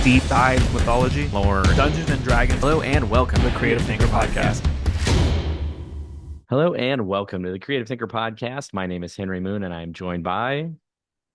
deep dive mythology, lore, Dungeons and Dragons. Hello and welcome The Creative Thinker Podcast. Hello and welcome to the Creative Thinker Podcast. My name is Henry Moon and I'm joined by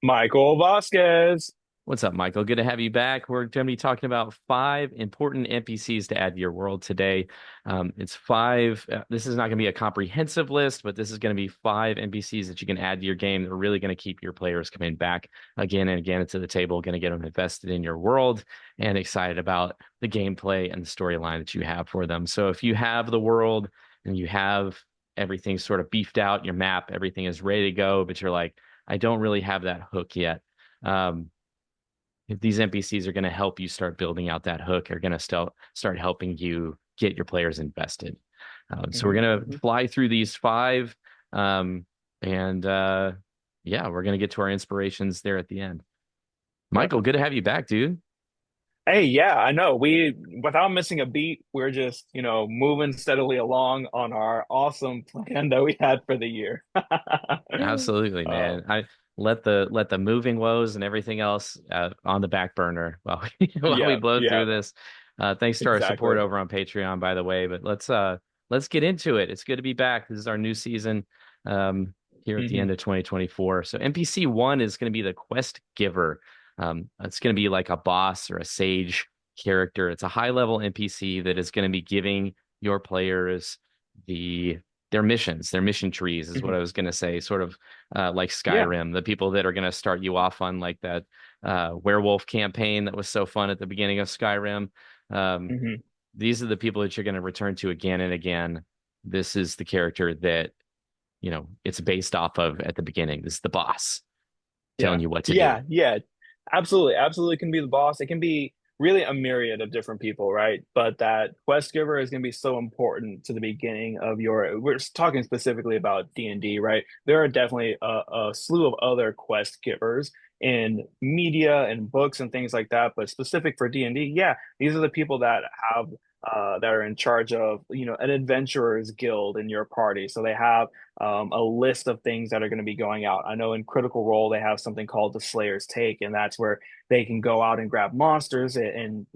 Michael Vasquez. What's up, Michael? Good to have you back. We're going to be talking about 5 important NPCs to add to your world today. It's 5. This is not going to be a comprehensive list, but this is going to be 5 NPCs that you can add to your game that are really going to keep your players coming back again and again to the table, going to get them invested in your world and excited about the gameplay and the storyline that you have for them. So if you have the world and you have everything sort of beefed out, your map, everything is ready to go, but you're like, I don't really have that hook yet. These NPCs are going to help you start building out that hook, are going to start helping you get your players invested. So we're going to fly through these 5 and yeah, we're going to get to our inspirations there at the end. Michael, good to have you back, dude. Hey, yeah, I know. Without missing a beat, we're just, moving steadily along on our awesome plan that we had for the year. Absolutely, man. I let the moving woes and everything else on the back burner while we Yeah, blow yeah, through this. Thanks to our support exactly. over on Patreon, by the way. But let's get into it. It's good to be back. This is our new season here at the end hmm of 2024. So NPC 1 is going to be the quest giver. It's going to be like a boss or a sage character. It's a high level NPC that is going to be giving your players the their missions, their mission trees is what hmm I was going to say, sort of like Yeah. Skyrim, the people that are going to start you off on like that werewolf campaign that was so fun at the beginning of Skyrim. Um, hmm these are the people that you're going to return to again and again. This is the character that, it's based off of at the beginning. This is the boss telling Yeah. you what to do. Yeah. Absolutely. Absolutely can be the boss. It can be really a myriad of different people, right? But that quest giver is going to be so important to the beginning of we're talking specifically about D&D, right? There are definitely a slew of other quest givers in media and books and things like that, but specific for D&D, yeah, these are the people that are in charge of, an adventurers guild in your party. So they have a list of things that are going to be going out. I know in Critical Role they have something called the Slayer's Take, and that's where they can go out and grab monsters and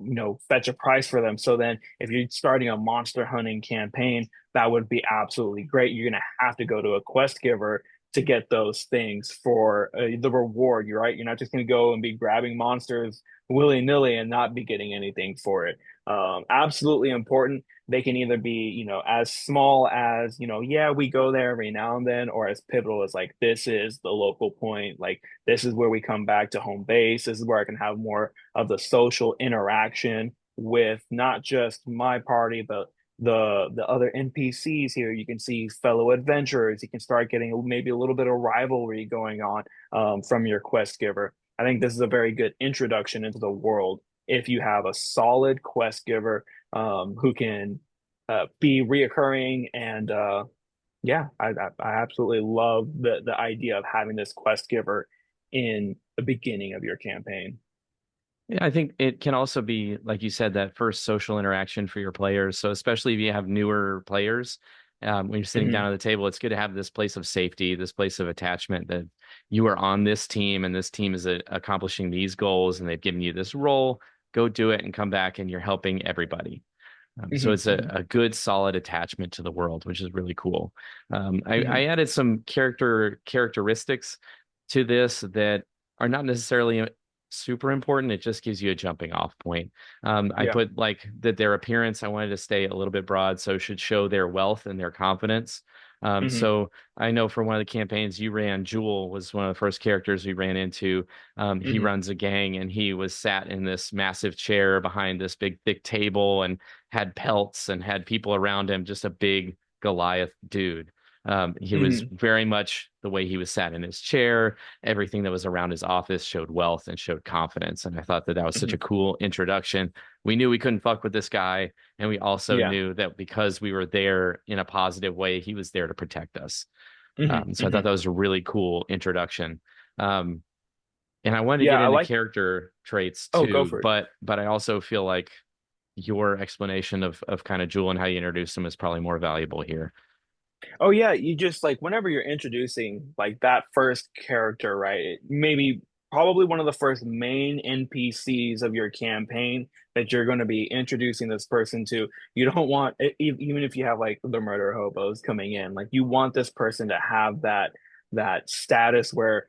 fetch a price for them. So then, if you're starting a monster hunting campaign, that would be absolutely great. You're going to have to go to a quest giver to get those things for the reward. You're right. You're not just going to go and be grabbing monsters willy nilly and not be getting anything for it. Absolutely important. They can either be, as small as, yeah, we go there every now and then, or as pivotal as like, this is the local point. Like, this is where we come back to home base. This is where I can have more of the social interaction with not just my party, but the other NPCs here. You can see fellow adventurers. You can start getting maybe a little bit of rivalry going on from your quest giver. I think this is a very good introduction into the world if you have a solid quest giver who can be reoccurring. And yeah, I absolutely love the idea of having this quest giver in the beginning of your campaign. Yeah, I think it can also be, like you said, that first social interaction for your players. So especially if you have newer players, when you're sitting down hmm at the table, it's good to have this place of safety, this place of attachment that you are on this team and this team is accomplishing these goals and they've given you this role. Go do it and come back and you're helping everybody. So it's hmm a good, solid attachment to the world, which is really cool. I hmm added some characteristics to this that are not necessarily super important. It just gives you a jumping off point. I Yeah. put like that their appearance, I wanted to stay a little bit broad, so should show their wealth and their confidence. hmm So I know for one of the campaigns you ran, Jewel was one of the first characters we ran into. He hmm runs a gang and he was sat in this massive chair behind this big, thick table and had pelts and had people around him, just a big Goliath dude. He was hmm very much the way he was sat in his chair. Everything that was around his office showed wealth and showed confidence. And I thought that that was such a hmm cool introduction. We knew we couldn't fuck with this guy. And we also Yeah. knew that because we were there in a positive way, he was there to protect us. So I thought hmm that was a really cool introduction. Um, and I wanted to Yeah. get I into like. character traits Oh, go too, for it. but I also feel like your explanation of kind of Jewel and how you introduced him is probably more valuable here. Oh yeah, you just like whenever you're introducing like that first character, right? Maybe probably one of the first main NPCs of your campaign that you're going to be introducing this person to. You don't want, even if you have like the murder hobos coming in, like you want this person to have that status where,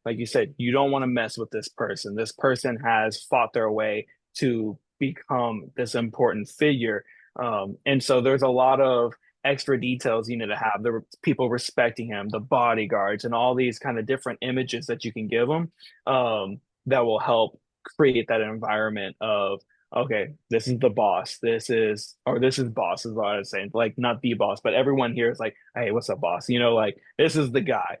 like you said, you don't want to mess with this person. This person has fought their way to become this important figure. And so there's a lot of extra details you need to have. The people respecting him, the bodyguards, and all these kind of different images that you can give them, that will help create that environment of, okay, this is the boss. This is boss is what I was saying. Like not the boss, but everyone here is like, hey, what's up, boss? Like this is the guy.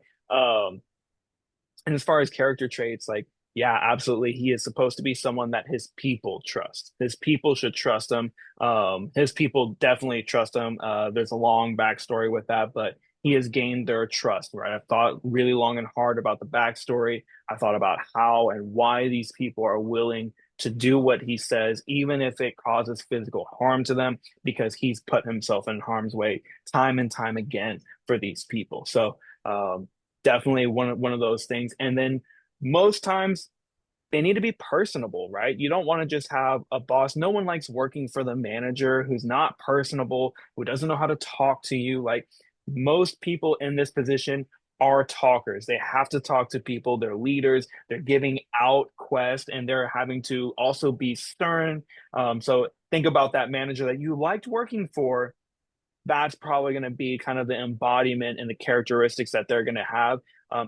And as far as character traits, like, yeah, absolutely. He is supposed to be someone that his people trust. His people should trust him. His people definitely trust him. There's a long backstory with that, but he has gained their trust, right? I've thought really long and hard about the backstory. I thought about how and why these people are willing to do what he says, even if it causes physical harm to them, because he's put himself in harm's way time and time again for these people. So, definitely one of those things. And then most times they need to be personable, right? You don't want to just have a boss. No one likes working for the manager who's not personable, who doesn't know how to talk to you. Like most people in this position are talkers. They have to talk to people. They're leaders. They're giving out quests, and they're having to also be stern. So think about that manager that you liked working for. That's probably going to be kind of the embodiment and the characteristics that they're going to have.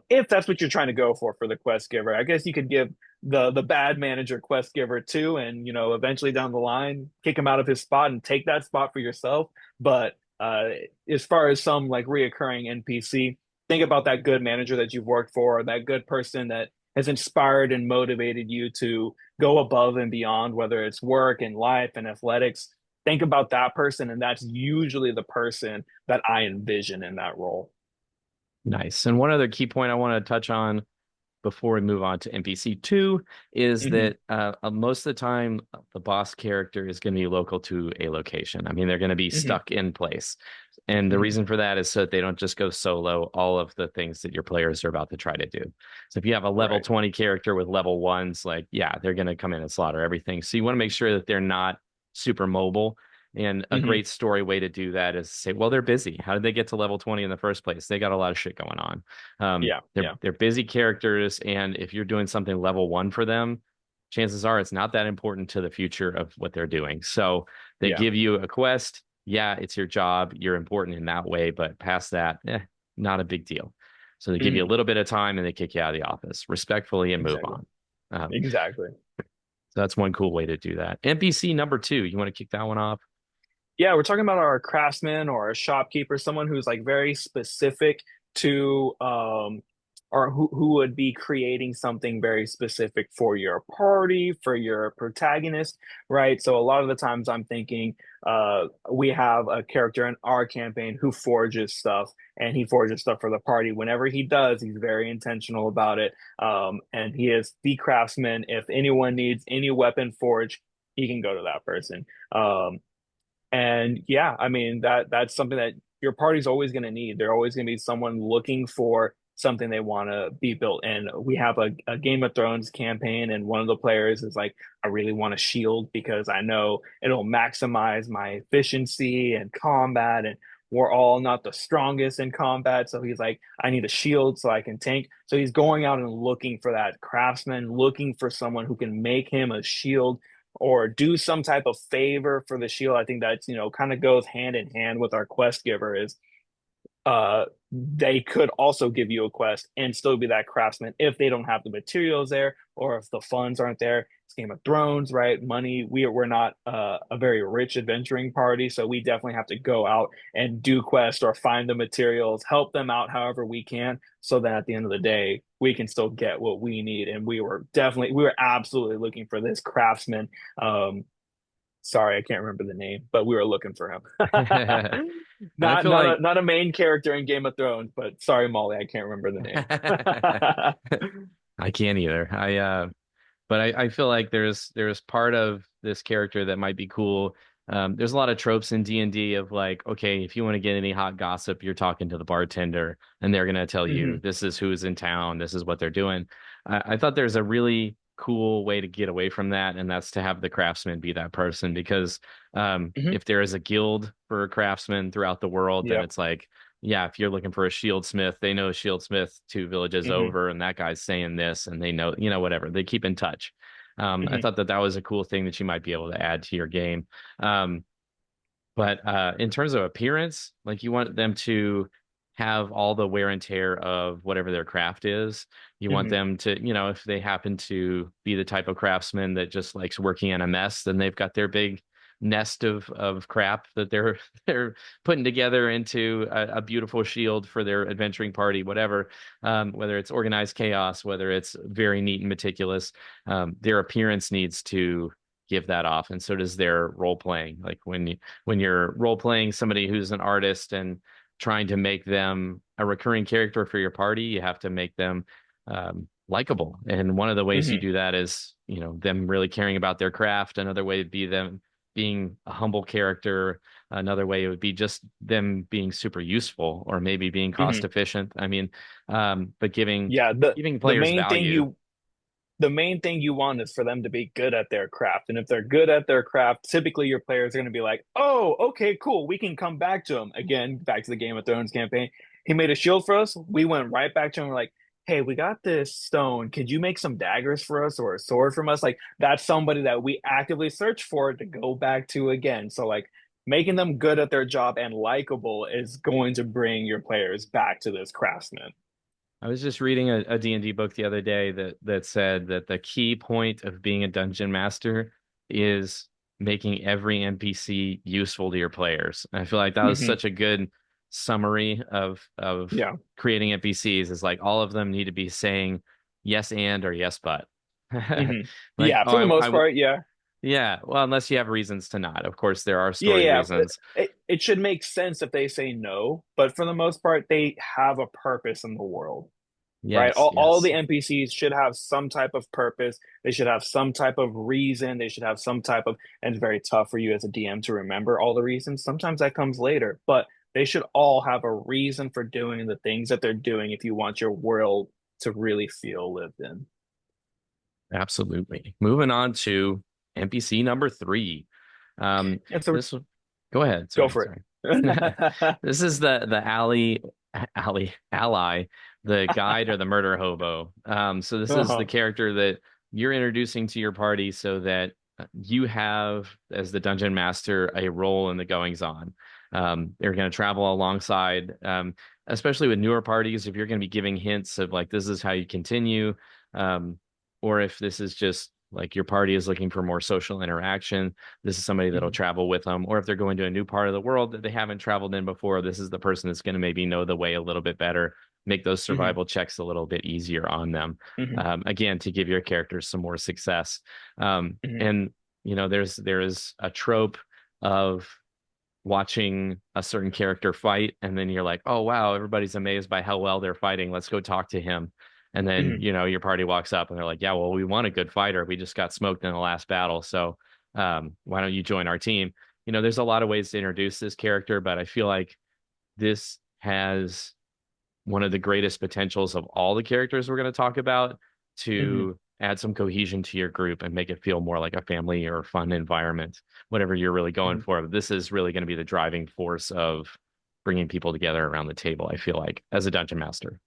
If that's what you're trying to go for the quest giver. I guess you could give the bad manager quest giver too, and eventually down the line kick him out of his spot and take that spot for yourself. But as far as some like reoccurring NPC, think about that good manager that you've worked for, or that good person that has inspired and motivated you to go above and beyond, whether it's work and life and athletics. Think about that person, and that's usually the person that I envision in that role. Nice. And one other key point I want to touch on before we move on to NPC 2 is Mm-hmm. that most of the time the boss character is going to be local to a location. I mean, they're going to be Mm-hmm. stuck in place. And the Mm-hmm. reason for that is so that they don't just go solo all of the things that your players are about to try to do. So if you have a level Right. 20 character with level ones, like, yeah, they're going to come in and slaughter everything. So you want to make sure that they're not super mobile. And a Mm-hmm. great story way to do that is to say, well, they're busy. How did they get to level 20 in the first place? They got a lot of shit going on. Yeah. Yeah. They're busy characters, and if you're doing something level 1 for them, chances are it's not that important to the future of what they're doing. So they Yeah. give you a quest. Yeah, it's your job. You're important in that way, but past that, not a big deal. So they give you a Mm-hmm. little bit of time and they kick you out of the office respectfully and move Exactly. on. Um, Exactly. so that's one cool way to do that. NPC number 2, you want to kick that one off? Yeah, we're talking about our craftsman or a shopkeeper, someone who's like very specific to or who would be creating something very specific for your party, for your protagonist, right? So a lot of the times I'm thinking we have a character in our campaign who forges stuff, and he forges stuff for the party. Whenever he does, he's very intentional about it. And he is the craftsman. If anyone needs any weapon forged, he can go to that person. And yeah, I mean that's something that your party's always going to need. They're always going to be someone looking for something they want to be built. And we have a Game of Thrones campaign, and one of the players is like, I really want a shield because I know it'll maximize my efficiency and combat. And we're all not the strongest in combat, so he's like, I need a shield so I can tank. So he's going out and looking for that craftsman, looking for someone who can make him a shield or do some type of favor for the shield. I think that's, kind of goes hand in hand with our quest giver is they could also give you a quest and still be that craftsman if they don't have the materials there or if the funds aren't there. It's Game of Thrones, right? Money. We're not a very rich adventuring party, so we definitely have to go out and do quests or find the materials, help them out however we can, so that at the end of the day we can still get what we need. And we were absolutely looking for this craftsman. Sorry, I can't remember the name, but we were looking for him. I Not feel not like a not a main character in Game of Thrones, but sorry, Molly, I can't remember the name. I can't either. But I feel like there's part of this character that might be cool. There's a lot of tropes in D&D of like, okay, if you want to get any hot gossip, you're talking to the bartender and they're gonna tell you Hmm. this is who's in town, this is what they're doing. I thought there's a really cool way to get away from that, and that's to have the craftsman be that person because Hmm. if there is a guild for craftsmen throughout the world, then Yep. it's like, yeah, if you're looking for a shield smith, they know a shield smith two villages Hmm. over, and that guy's saying this, and they know, whatever. They keep in touch. I Hmm. thought that was a cool thing that you might be able to add to your game. Um, but in terms of appearance, like you want them to have all the wear and tear of whatever their craft is. You want Hmm. them to, if they happen to be the type of craftsman that just likes working in a mess, then they've got their big nest of crap that they're they're putting together into a beautiful shield for their adventuring party, whatever. Whether it's organized chaos, whether it's very neat and meticulous, their appearance needs to give that off, and so does their role playing. Like when you're role playing somebody who's an artist and trying to make them a recurring character for your party, you have to make them likable. And one of the ways you Hmm. do that is, them really caring about their craft. Another way would be them being a humble character. Another way would be just them being super useful or maybe being cost Hmm. efficient. I mean, but giving Yeah, giving the players main thing value. you the main thing you want is for them to be good at their craft. And if they're good at their craft, typically your players are going to be like, "Oh, okay, cool. We can come back to him." Again, back to the Game of Thrones campaign. He made a shield for us. We went right back to him. We're like, "Hey, we got this stone. Could you make some daggers for us or a sword from us?" Like that's somebody that we actively search for to go back to again. So like making them good at their job and likable is going to bring your players back to this craftsman. I was just reading a D&D book the other day that said that the key point of being a dungeon master is making every NPC useful to your players. And I feel like that was Hmm. such a good summary of Yeah. creating NPCs is like all of them need to be saying yes and or yes but. Hmm. Like, Yeah, oh, for the most part, yeah. yeah, well, unless you have reasons to not. Of course, there are Yeah, story yeah. reasons. It should make sense if they say no, but for the most part, they have a purpose in the world, right? Yes, All yes. the NPCs should have some type of purpose. They should have some type of reason. They should have some type of, and it's very tough for you as a DM to remember all the reasons. Sometimes that comes later, but they should all have a reason for doing the things that they're doing if you want your world to really feel lived in. Absolutely. Moving on to NPC number three. And so This go ahead. go Sorry, for sorry. it. This is the ally, the guide or the murder hobo. So this is the Uh-huh. character that you're introducing to your party so that you have, as the dungeon master, a role in the goings on. They're going to travel alongside, especially with newer parties. If you're going to be giving hints of like this is how you continue, um, or if this is just like your party is looking for more social interaction, this is somebody that'll Mhm. travel with them. Or if they're going to a new part of the world that they haven't traveled in before, this is the person that's going to maybe know the way a little bit better, make those Mhm. survival checks a little bit easier on them. Mhm. Again, to give your characters some more success. Mhm. And there is a trope of watching a certain character fight, and then you're like, oh wow, everybody's amazed by how well they're fighting. Let's go talk to him. And then, Mhm. your party walks up and they're like, yeah, well, we want a good fighter. We just got smoked in the last battle. So why don't you join our team? There's a lot of ways to introduce this character, but I feel like this has one of the greatest potentials of all the characters we're going to talk about Mhm. to add some cohesion to your group and make it feel more like a family or fun environment, whatever you're really going Mhm. for. But this is really going to be the driving force of bringing people together around the table, I feel like, as a dungeon master.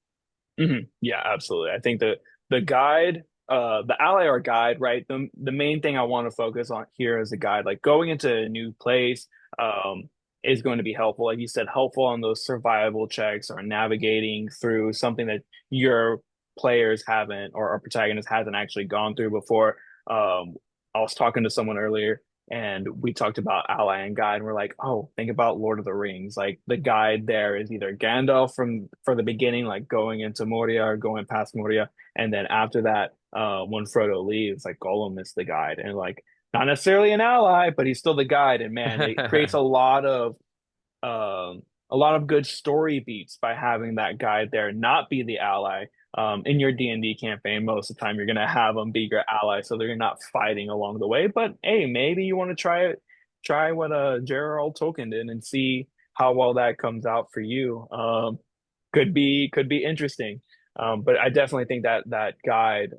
Mhm. Yeah, absolutely. I think the guide, the ally or guide, right? The main thing I want to focus on here is the guide. Like going into a new place, is going to be helpful. Like you said, helpful on those survival checks or navigating through something that your players haven't or our protagonist hasn't actually gone through before. I was talking to someone earlier and we talked about ally and guide and we're like, oh, think about Lord of the Rings. Like the guide there is either Gandalf for the beginning, like going into Moria or going past Moria, and then after that, when Frodo leaves, like Gollum is the guide, and like not necessarily an ally, but he's still the guide. And man, it creates a lot of good story beats by having that guide there not be the ally. In your D&D campaign, most of the time you're gonna have them be your ally, so they're not fighting along the way. But hey, maybe you want to try what Gerald Tolkien did and see how well that comes out for you. Could be interesting. But I definitely think that that guide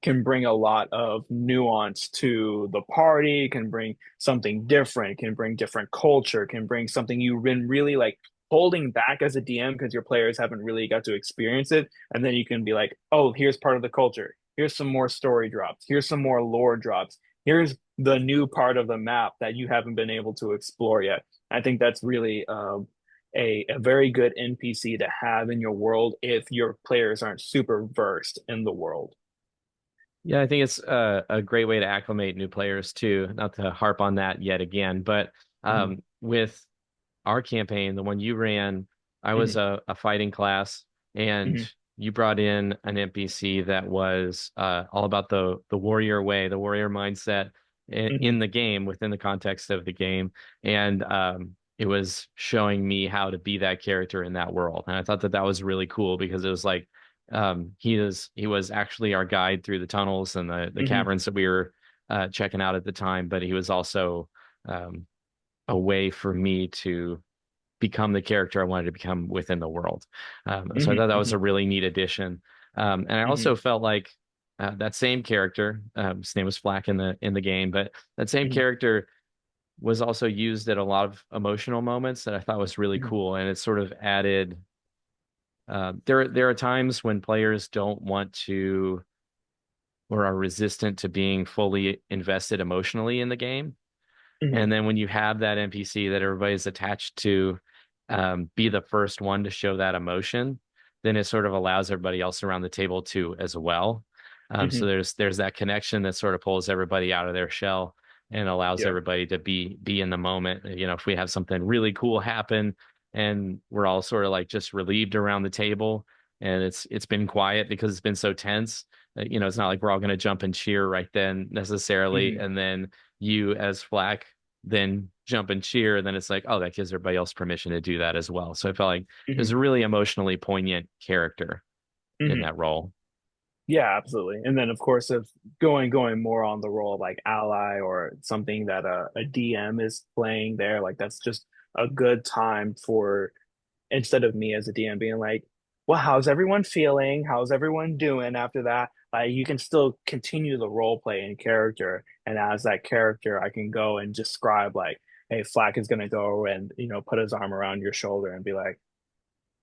can bring a lot of nuance to the party, can bring something different, can bring different culture, can bring something you've been really like holding back as a DM because your players haven't really got to experience it. And then you can be like, oh, here's part of the culture. Here's some more story drops. Here's some more lore drops. Here's the new part of the map that you haven't been able to explore yet. I think that's really a very good NPC to have in your world if your players aren't super versed in the world. Yeah, I think it's a great way to acclimate new players too. Not to harp on that yet again, but Hmm. with our campaign, the one you ran, I was Hmm. a fighting class, and Hmm. you brought in an NPC that was all about the warrior way, the warrior mindset Hmm. in the game, within the context of the game, and it was showing me how to be that character in that world, and I thought that that was really cool because it was like he was actually our guide through the tunnels and the Hmm. caverns that we were checking out at the time, but he was also um, a way for me to become the character I wanted to become within the world. So I Hmm. thought that was Hmm. a really neat addition. And I Hmm. also felt like that same character, his name was Flack in the game, but that same Hmm. character was also used at a lot of emotional moments that I thought was really Hmm. cool, and it sort of added. There are times when players don't want to or are resistant to being fully invested emotionally in the game. Hmm. And then when you have that NPC that everybody's attached to be the first one to show that emotion, then it sort of allows everybody else around the table to as well. So Hmm. there's that connection that sort of pulls everybody out of their shell and allows Yeah. everybody to be in the moment. You know, if we have something really cool happen and we're all sort of like just relieved around the table and it's been quiet because it's been so tense. You know, it's not like we're all going to jump and cheer right then necessarily. Hmm. And then you as Flack then jump and cheer. And then it's like, oh, that gives everybody else permission to do that as well. So I felt like it was Hmm. a really emotionally poignant character in Hmm. that role. Yeah, absolutely. And then of course if going more on the role of like ally or something that a DM is playing there, like that's just a good time for instead of me as a DM being like, well, how's everyone feeling? How's everyone doing after that? Like you can still continue the role play in character. And as that character, I can go and describe like, hey, Flack is gonna go and, put his arm around your shoulder and be like,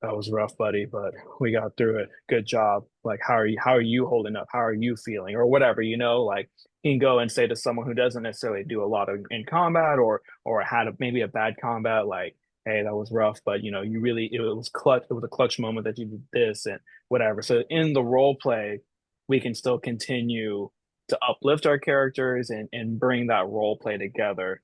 that was rough, buddy, but we got through it. Good job. Like, how are you holding up? How are you feeling? Or whatever, like he can go and say to someone who doesn't necessarily do a lot of in combat or had maybe a bad combat, like, hey, that was rough, but you really it was clutch, it was a clutch moment that you did this and whatever. So in the role play, we can still continue to uplift our characters and bring that role play together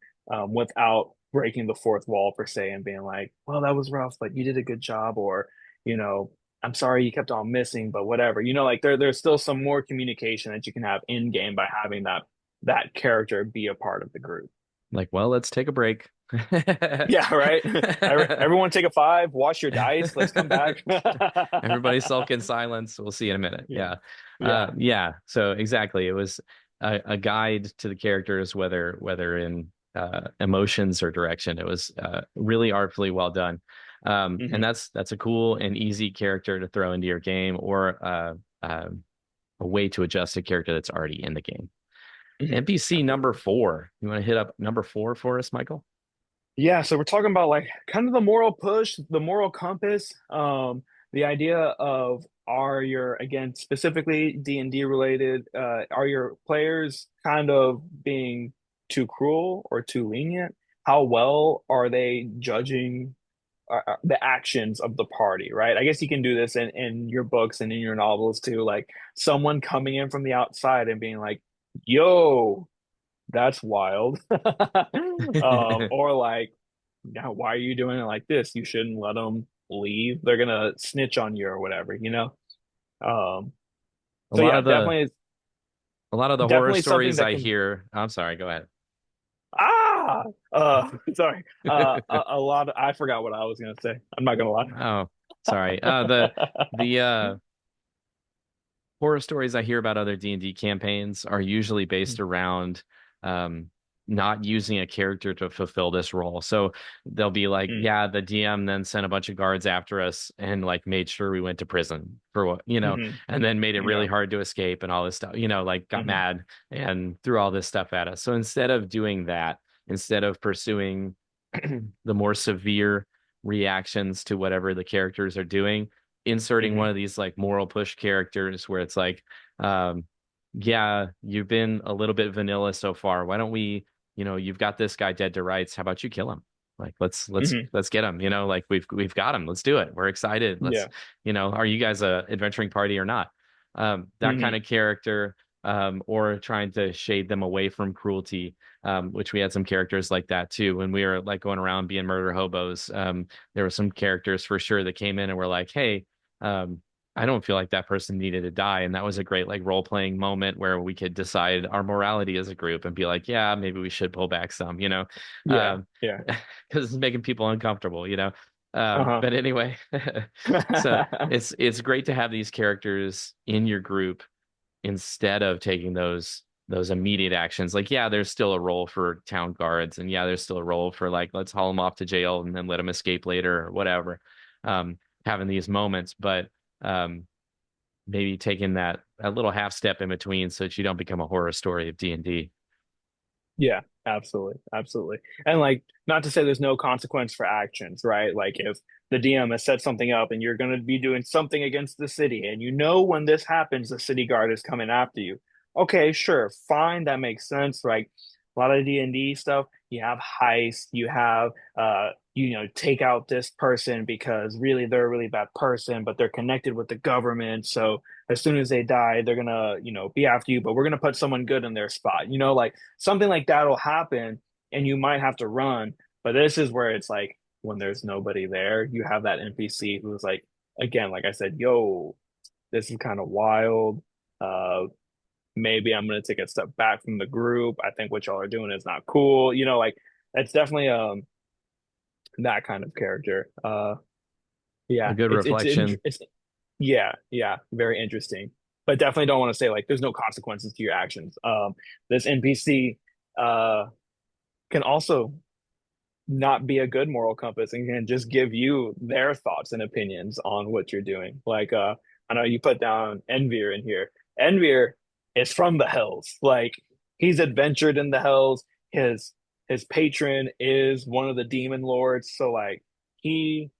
without breaking the fourth wall per se and being like, well, that was rough, but you did a good job, or, you know, I'm sorry you kept on missing, but whatever. Like there's still some more communication that you can have in game by having that character be a part of the group. Like, well, let's take a break. Yeah, right. Everyone take a five, wash your dice, let's come back. Everybody sulk in silence. We'll see you in a minute. Yeah. Yeah. Yeah. Yeah. So exactly. It was a guide to the characters, whether in emotions or direction. It was really artfully well done. And Hmm. that's a cool and easy character to throw into your game or a way to adjust a character that's already in the game. Hmm. NPC number Absolutely. 4. You want to hit up number 4 for us, Michael? Yeah, so we're talking about like kind of the moral push, the moral compass, the idea of are your again specifically D&D related, are your players kind of being too cruel or too lenient? How well are they judging the actions of the party, right? I guess you can do this in your books and in your novels too, like someone coming in from the outside and being like, yo, that's wild. Or like, now why are you doing it like this? You shouldn't let them leave. They're gonna snitch on you or whatever. Um, A so lot yeah, of the definitely, a lot of the horror definitely something stories that I can. hear. I'm sorry, go ahead. Ah, sorry. A lot. I forgot what I was gonna say. I'm not gonna lie. Oh, sorry. The horror stories I hear about other D&D campaigns are usually based around um not using a character to fulfill this role. So they'll be like, Mm. yeah, the DM then sent a bunch of guards after us and like made sure we went to prison for what, Hmm. and then made it really Yeah. hard to escape and all this stuff, like got Hmm. mad and threw all this stuff at us. So instead of doing that, instead of pursuing the more severe reactions to whatever the characters are doing, inserting Hmm. one of these like moral push characters where it's like, um, yeah, you've been a little bit vanilla so far. Why don't we, you've got this guy dead to rights. How about you kill him? Like Hmm. let's get him, like we've got him. Let's do it. We're excited. Let's, Yeah. are you guys a adventuring party or not? That kind Hmm. of character, or trying to shade them away from cruelty, which we had some characters like that too. When we were like going around being murder hobos, there were some characters for sure that came in and were like, hey, um, I don't feel like that person needed to die. And that was a great like role playing moment where we could decide our morality as a group and be like, yeah, maybe we should pull back some, Yeah. um, Yeah. because it's making people uncomfortable. Uh-huh. But anyway, so it's great to have these characters in your group instead of taking those immediate actions. Like, yeah, there's still a role for town guards, and yeah, there's still a role for like let's haul them off to jail and then let them escape later or whatever. Having these moments, but um, maybe taking that a little half step in between so that you don't become a horror story of D&D. Yeah, absolutely. Absolutely. And like, not to say there's no consequence for actions, right? Like if the DM has set something up and you're going to be doing something against the city and when this happens, the city guard is coming after you. Okay, sure, fine, that makes sense. Like a lot of D&D stuff, you have heist, you have take out this person because really they're a really bad person, but they're connected with the government. So as soon as they die, they're gonna, be after you, but we're gonna put someone good in their spot. Like something like that'll happen and you might have to run. But this is where it's like when there's nobody there, you have that NPC who's like, again, like I said, yo, this is kind of wild. Uh, maybe I'm gonna take a step back from the group. I think what y'all are doing is not cool. Like that's definitely that kind of character. A Yeah, good reflection. it's yeah, yeah, very interesting. But definitely don't want to say like there's no consequences to your actions. This NPC uh can also not be a good moral compass and can just give you their thoughts and opinions on what you're doing. Like I know you put down Envir in here. Envir is from the Hells. Like he's adventured in the Hells. His patron is one of the demon lords. So like he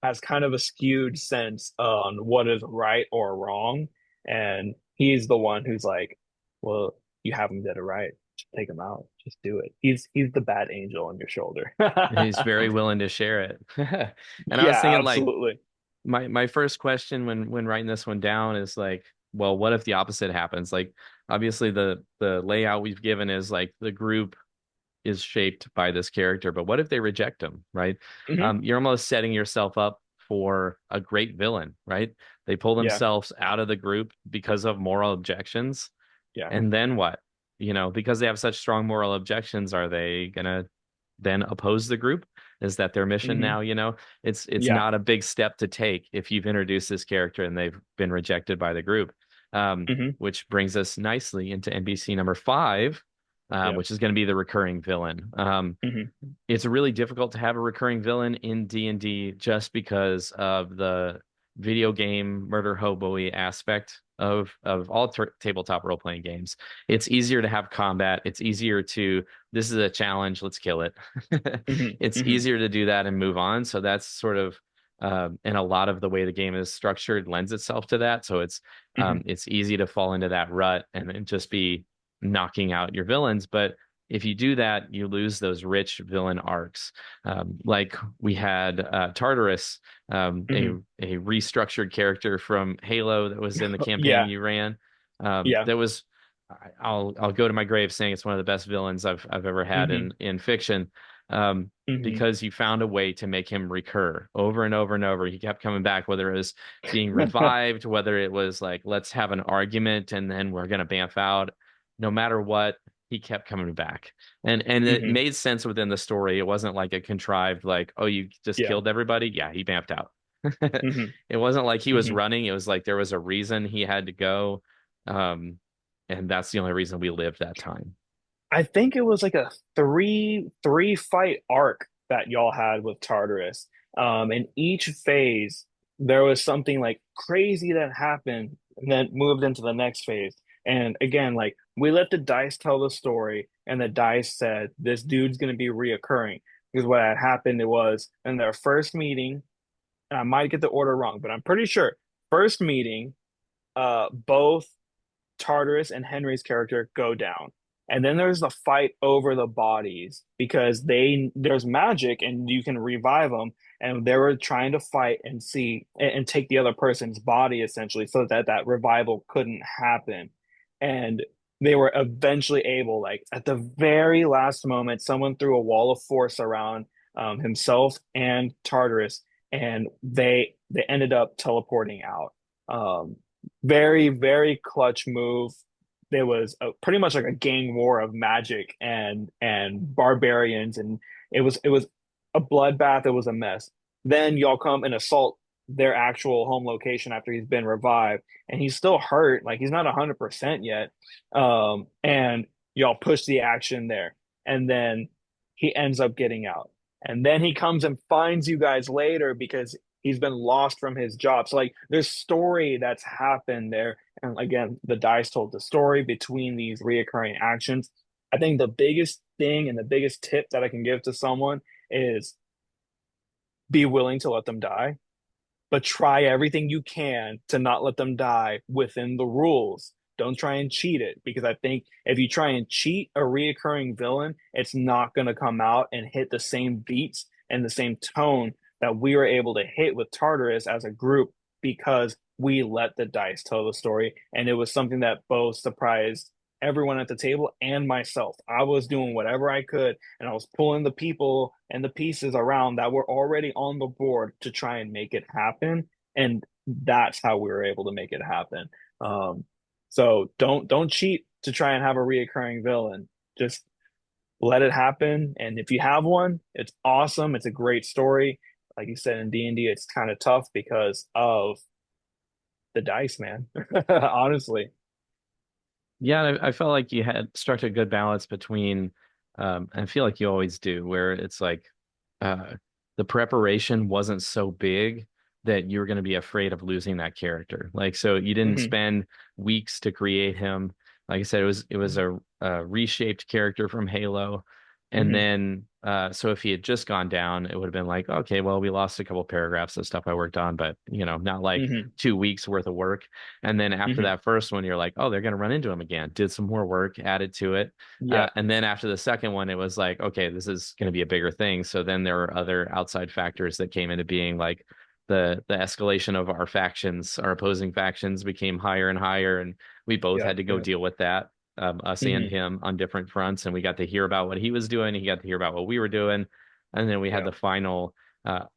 has kind of a skewed sense on what is right or wrong. And he's the one who's like, well, you have him dead or right. Just take him out. Just do it. He's the bad angel on your shoulder. He's very willing to share it. And I was Yeah, thinking like absolutely. my first question when writing this one down is like, well, what if the opposite happens? Like obviously the layout we've given is like the group is shaped by this character, but what if they reject him, right? Hmm. You're almost setting yourself up for a great villain, right? They pull Yeah, themselves out of the group because of moral objections. yeah. And then what? Because they have such strong moral objections, are they gonna then oppose the group? Is that their mission Hmm. now? It's Yeah. not a big step to take if you've introduced this character and they've been rejected by the group. Hmm. Which brings us nicely into NPC number 5, Yeah. which is going to be the recurring villain. Hmm. It's really difficult to have a recurring villain in D&D just because of the video game murder hobo-y aspect of all tabletop role-playing games. It's easier to have combat. It's easier to, this is a challenge, let's kill it. Hmm. It's Hmm. easier to do that and move on. So that's sort of, and a lot of the way the game is structured lends itself to that. So Hmm. it's easy to fall into that rut and then just be knocking out your villains. But if you do that, you lose those rich villain arcs. Like we had Tartarus, Hmm. a restructured character from Halo that was in the campaign Yeah. you ran. Yeah. That was, I'll go to my grave saying it's one of the best villains I've ever had Hmm. in fiction. Um, Hmm. because you found a way to make him recur over and over and over. He kept coming back, whether it was being revived, whether it was like, let's have an argument and then we're going to bamf out. No matter what, he kept coming back. And it Hmm. made sense within the story. It wasn't like a contrived, like, oh, you just Yeah. killed everybody. Yeah, he bamped out. Hmm. It wasn't like he was Hmm. running. It was like there was a reason he had to go. And that's the only reason we lived that time. I think it was like a three fight arc that y'all had with Tartarus. In each phase, there was something like crazy that happened and then moved into the next phase. And again, like we let the dice tell the story, and the dice said this dude's gonna be reoccurring. Because what had happened, it was in their first meeting, and I might get the order wrong, but I'm pretty sure first meeting, both Tartarus and Henry's character go down. And then there's the fight over the bodies because there's magic and you can revive them. And they were trying to fight and see and take the other person's body essentially so that that revival couldn't happen. And they were eventually able, like at the very last moment, someone threw a wall of force around himself and Tartarus, and they ended up teleporting out. Very, very clutch move. There was pretty much like a gang war of magic and barbarians, and it was a bloodbath. It was a mess. Then y'all come and assault their actual home location after he's been revived, and he's still hurt. Like he's not 100% yet. And y'all push the action there, and then he ends up getting out. And then he comes and finds you guys later because he's been lost from his job. So like there's story that's happened there. And again, the dice told the story between these reoccurring actions. I think the biggest thing and the biggest tip that I can give to someone is be willing to let them die, but try everything you can to not let them die within the rules. Don't try and cheat it because I think if you try and cheat a reoccurring villain, it's not going to come out and hit the same beats and the same tone that we were able to hit with Tartarus as a group because we let the dice tell the story. And it was something that both surprised everyone at the table and myself. I was doing whatever I could and I was pulling the people and the pieces around that were already on the board to try and make it happen. And that's how we were able to make it happen. So don't cheat to try and have a reoccurring villain. Just let it happen. And if you have one, it's awesome. It's a great story. Like you said in D&D, it's kind of tough because of the dice, man. Honestly. Yeah, I felt like you had struck a good balance between, I feel like you always do, where it's like uh, the preparation wasn't so big that you're going to be afraid of losing that character. Like, so you didn't Hmm. spend weeks to create him. Like I said, it was a reshaped character from Halo, and Hmm. then so if he had just gone down, it would have been like, okay, well, we lost a couple paragraphs of stuff I worked on, but not like Hmm. 2 weeks worth of work. And then after Hmm. that first one, you're like, oh, they're going to run into him again. Did some more work, added to it. Yeah. And then after the second one, it was like, okay, this is going to be a bigger thing. So then there were other outside factors that came into being, like the escalation of our factions, our opposing factions became higher and higher, and we both Yeah. had to go Yeah. deal with that, us and Hmm. him on different fronts. And we got to hear about what he was doing. He got to hear about what we were doing. And then we had Yeah. the final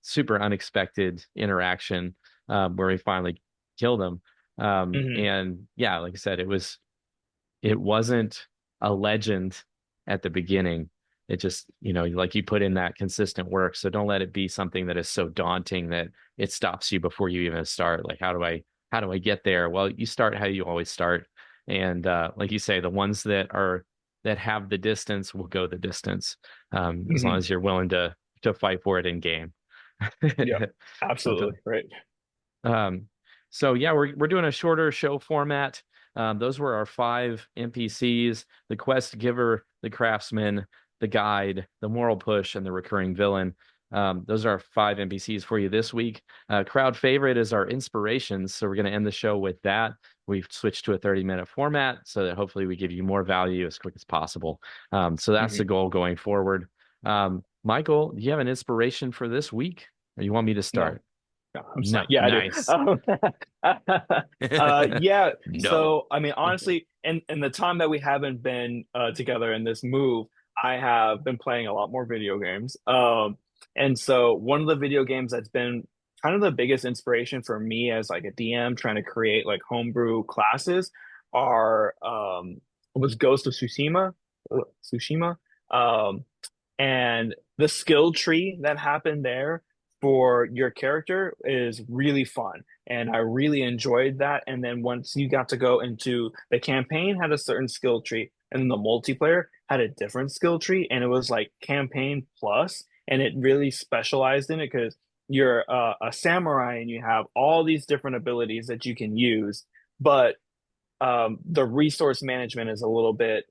super unexpected interaction where we finally killed him. Hmm. And yeah, like I said, it wasn't a legend at the beginning. It just, like you put in that consistent work. So don't let it be something that is so daunting that it stops you before you even start. Like, how do I get there? Well, you start how you always start. And like you say, the ones that have the distance will go the distance. As long Hmm. as you're willing to fight for it in game. Yeah. So, Absolutely. Right. um, so yeah, we're doing a shorter show format. Those were our five NPCs: the quest giver, the craftsman, the guide, the moral push, and the recurring villain. Those are our five NPCs for you this week. Crowd favorite is our inspirations, so we're going to end the show with that. We've switched to a 30-minute format so that hopefully we give you more value as quick as possible. So that's the Hmm. goal going forward. Michael, do you have an inspiration for this week, or you want me to No. start? No, I'm just No, like, yeah, I do. nice. Yeah. No. So, I mean, honestly, in the time that we haven't been together in this move, I have been playing a lot more video games. And so one of the video games that's been kind of the biggest inspiration for me as like a DM trying to create like homebrew classes are was Ghost of Tsushima, Tsushima. Um, and the skill tree that happened there for your character is really fun. And I really enjoyed that. And then once you got to go into the campaign, had a certain skill tree. and then the multiplayer had a different skill tree, and it was like campaign plus, and it really specialized in it because you're a samurai and you have all these different abilities that you can use, but the resource management is a little bit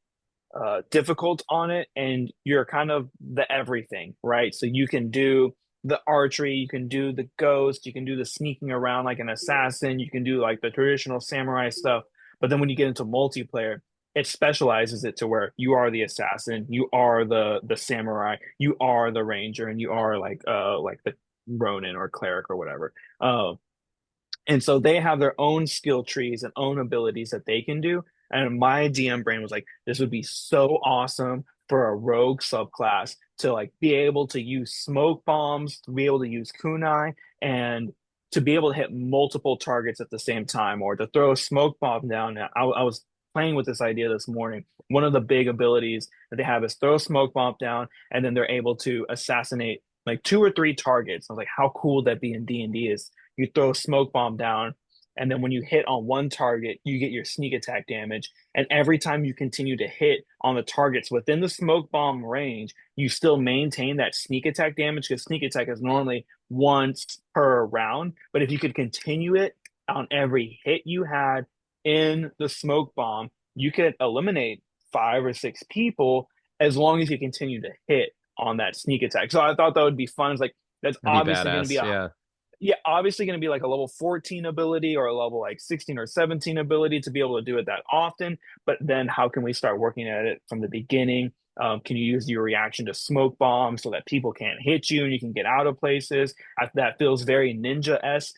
difficult on it, and you're kind of the everything, right? So you can do the archery, you can do the ghost, you can do the sneaking around like an assassin, you can do like the traditional samurai stuff. But then when you get into multiplayer, it specializes it to where you are the assassin, you are the samurai, you are the ranger, and you are like the Ronin or cleric or whatever. And so they have their own skill trees and own abilities that they can do. And my DM brain was like, this would be so awesome for a rogue subclass to like be able to use smoke bombs, to be able to use kunai, and to be able to hit multiple targets at the same time, or to throw a smoke bomb down. I was playing with this idea this morning. One of the big abilities that they have is throw a smoke bomb down, and then they're able to assassinate like two or three targets. I was like, how cool would that be in D&D is you throw a smoke bomb down, and then when you hit on one target, you get your sneak attack damage. And every time you continue to hit on the targets within the smoke bomb range, you still maintain that sneak attack damage because sneak attack is normally once per round. But if you could continue it on every hit you had in the smoke bomb, you could eliminate 5 or 6 people as long as you continue to hit on that sneak attack. So I thought that would be fun. It's like that's That'd be obviously going to be badass. a Yeah. yeah, obviously going to be like a level 14 ability or a level like 16 or 17 ability to be able to do it that often. But then how can we start working at it from the beginning? Can you use your reaction to smoke bombs so that people can't hit you and you can get out of places? That feels very ninja-esque.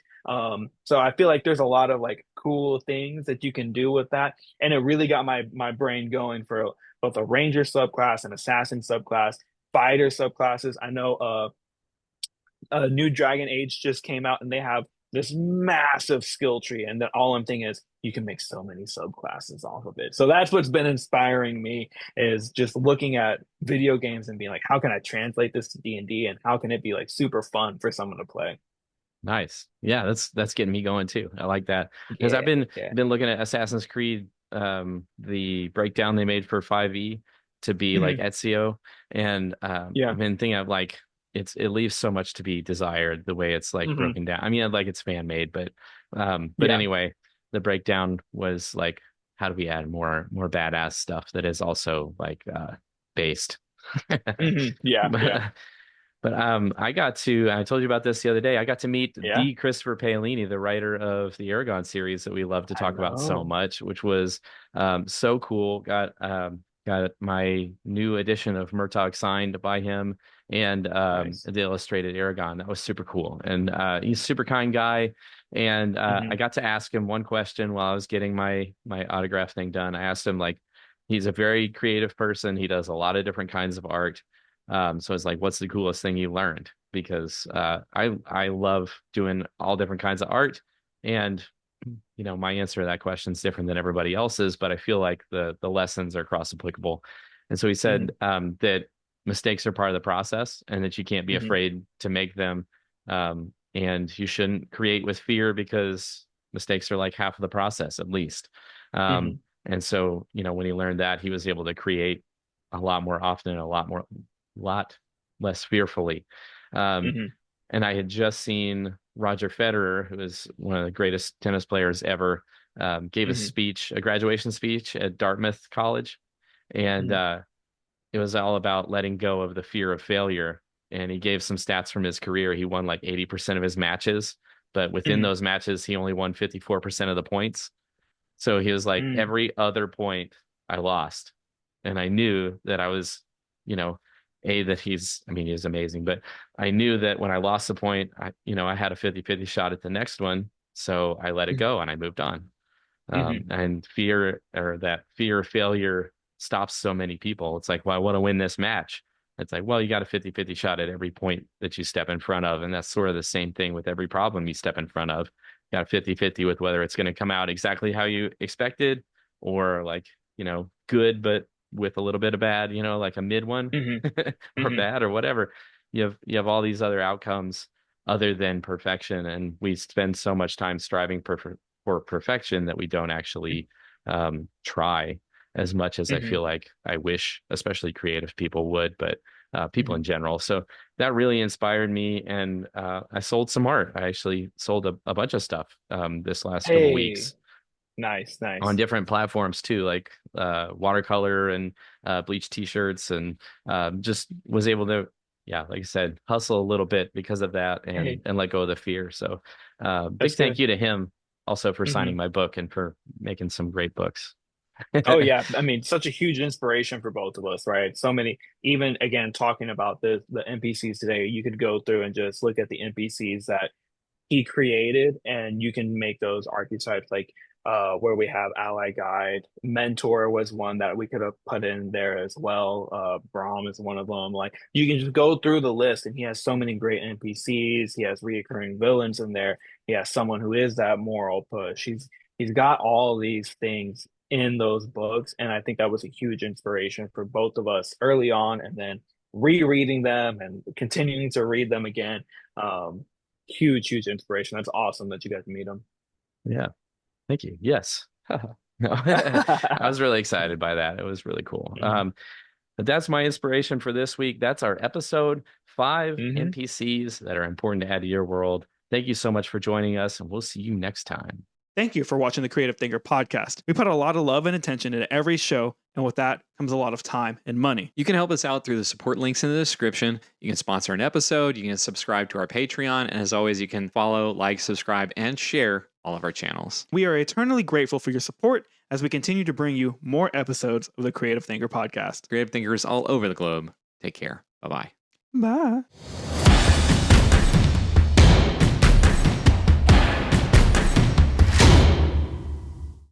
So I feel like there's a lot of like cool things that you can do with that. And it really got my brain going for both a ranger subclass and assassin subclass, fighter subclasses. I know a new Dragon Age just came out and they have this massive skill tree, and then all I'm thinking is you can make so many subclasses off of it. So that's what's been inspiring me is just looking at video games and being like, how can I translate this to D&D and how can it be like super fun for someone to play? Nice. Yeah, that's getting me going too. I like that because I've Yeah, been yeah. been looking at Assassin's Creed, the breakdown they made for 5e to be like Mhm. Ezio, and Yeah. I've been thinking of like it leaves so much to be desired the way it's like Hmm. broken down. I mean, like it's fan made, but Yeah. anyway, the breakdown was like, how do we add more badass stuff that is also like based. Yeah. Yeah. But I told you about this the other day. I got to meet Yeah. the Christopher Paolini, the writer of the Aragon series that we love to I talk about so know. much, which was so cool. Got my new edition of Murtaugh signed by him and Nice. the illustrated Aragon. That was super cool. And he's a super kind guy. And I Hmm. got to ask him one question while I was getting my autograph thing done. I asked him like, he's a very creative person. He does a lot of different kinds of art. So it's like, what's the coolest thing you learned? Because I love doing all different kinds of art, and my answer to that question is different than everybody else's, but I feel like the lessons are cross applicable. And so he Hmm. said that mistakes are part of the process, and that you can't be Hmm. afraid to make them, and you shouldn't create with fear because mistakes are like half of the process at least. Um, Hmm. and so when he learned that, he was able to create a lot more often and lot less fearfully. Um, Hmm. and I had just seen Roger Federer, who is one of the greatest tennis players ever, gave Hmm. a graduation speech at Dartmouth College, and Hmm. it was all about letting go of the fear of failure. And he gave some stats from his career. He won like 80% of his matches, but within Hmm. those matches, he only won 54% of the points. So he was like, Hmm. every other point I lost. And I knew that I was, you know, that I mean, he's amazing, but I knew that when I lost the point, I had a 50-50 shot at the next one. So I let it go and I moved on. Hmm. And that fear of failure stops so many people. It's like, well, I want to win this match. It's like, well, you got a 50-50 shot at every point that you step in front of. And that's sort of the same thing with every problem you step in front of. You got a 50-50 with whether it's going to come out exactly how you expected or like, good, but with a little bit of bad, like a mid one Hmm. or Hmm. bad or whatever. You have all these other outcomes other than perfection. And we spend so much time striving for perfection that we don't actually try. as much as I feel like I wish, especially creative people would, but people in general. So that really inspired me. And I sold some art. I actually sold a bunch of stuff this last couple Hey, weeks nice, on nice. different platforms too, like watercolor and bleach t-shirts, and just was able to, yeah, like I said, hustle a little bit because of that, Hey, and let go of the fear. So big that's thank good. you to him also for Hmm. signing my book and for making some great books. Oh yeah, I mean, such a huge inspiration for both of us, right? So many, even again, talking about the NPCs today, you could go through and just look at the NPCs that he created, and you can make those archetypes like where we have ally guide, mentor was one that we could have put in there as well. Brahm is one of them. Like you can just go through the list, and he has so many great NPCs. He has reoccurring villains in there. He has someone who is that moral push. He's got all these things in those books, and I think that was a huge inspiration for both of us early on, and then rereading them and continuing to read them again. Um, huge inspiration. That's awesome that you got to meet him. Yeah, thank you. Yes. No, I was really excited by that. It was really cool. Hmm. But that's my inspiration for this week. That's our episode, 5 Hmm. NPCs that are important to add to your world. Thank you so much for joining us, and we'll see you next time. Thank you for watching the Creative Thinker podcast. We put a lot of love and attention into every show, and with that comes a lot of time and money. You can help us out through the support links in the description. You can sponsor an episode, you can subscribe to our Patreon, and as always, you can follow, like, subscribe, and share all of our channels. We are eternally grateful for your support as we continue to bring you more episodes of the Creative Thinker podcast. Creative thinkers all over the globe. Take care. Bye-bye. Bye.